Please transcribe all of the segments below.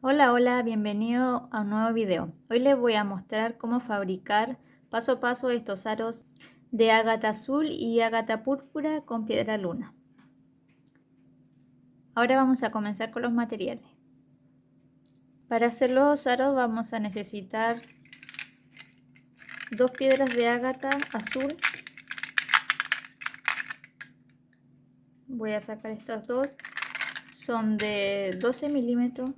Hola, hola, bienvenido a un nuevo video. Hoy les voy a mostrar cómo fabricar paso a paso estos aros de ágata azul y ágata púrpura con piedra luna. Ahora vamos a comenzar con los materiales. Para hacer los aros vamos a necesitar dos piedras de ágata azul. Voy a sacar estas dos. Son de 12 milímetros.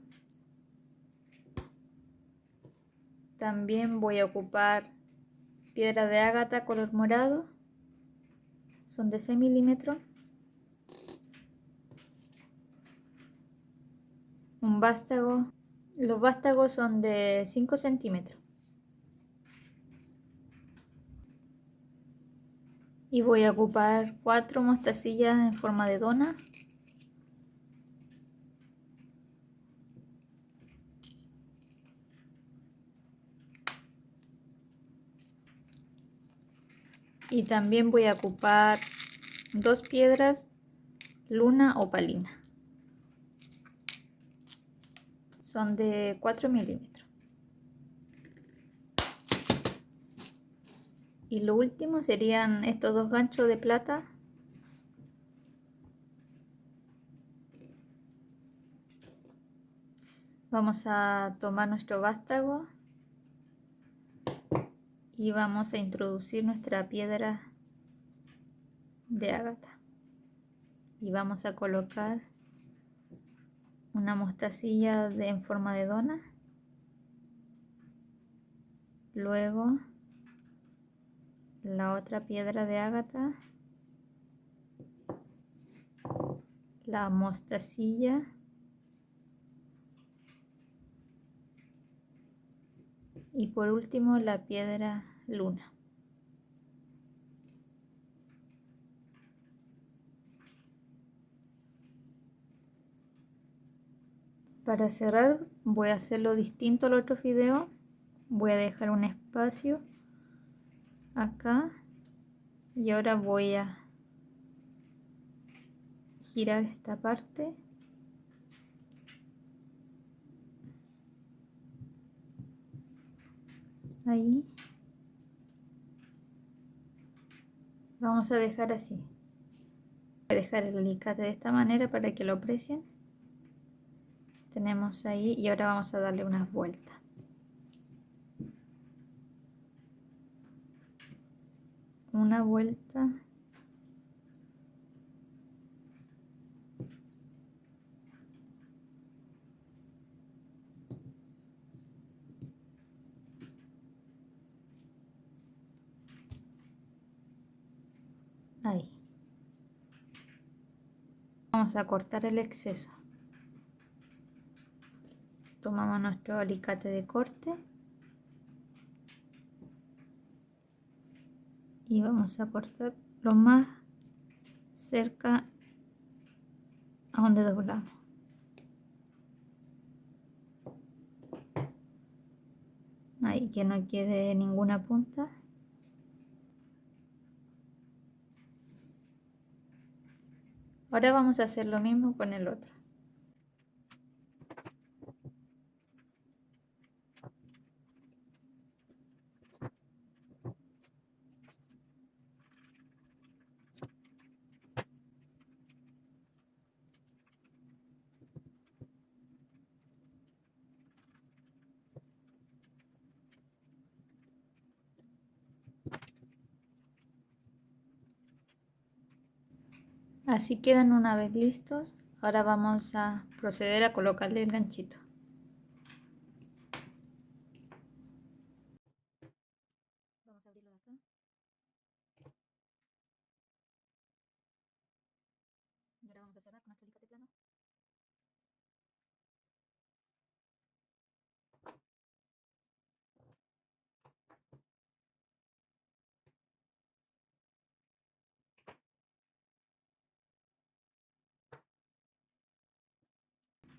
También voy a ocupar piedra de ágata color morado. Son de 6 milímetros. Un vástago. Los vástagos son de 5 centímetros. Y voy a ocupar 4 mostacillas en forma de dona. Y también voy a ocupar 2 piedras luna opalina. Son de 4 milímetros. Y lo último serían estos dos ganchos de plata. Vamos a tomar nuestro vástago y vamos a introducir nuestra piedra de ágata. Y vamos a colocar una mostacilla en forma de dona. Luego la otra piedra de ágata, la mostacilla y por último la piedra luna. Para cerrar voy a hacerlo distinto al otro video. Voy a dejar un espacio acá y ahora voy a girar esta parte ahí. Vamos a dejar así. Voy a dejar el alicate de esta manera para que lo aprecien. Tenemos ahí y ahora vamos a darle unas vueltas. Una vuelta. Ahí. Vamos a cortar el exceso. Tomamos nuestro alicate de corte y vamos a cortar lo más cerca a donde doblamos. Ahí, que no quede ninguna punta. Ahora vamos a hacer lo mismo con el otro. Así quedan una vez listos. Ahora vamos a proceder a colocarle el ganchito. Vamos a abrirlo de acá. Y ahora vamos a cerrar con nuestro alicate plano.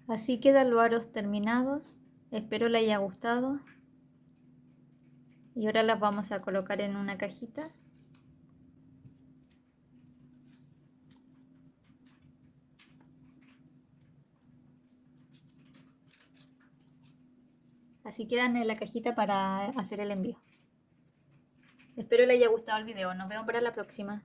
Así quedan los aros terminados. Espero les haya gustado. Y ahora las vamos a colocar en una cajita. Así quedan en la cajita para hacer el envío. Espero les haya gustado el video. Nos vemos para la próxima.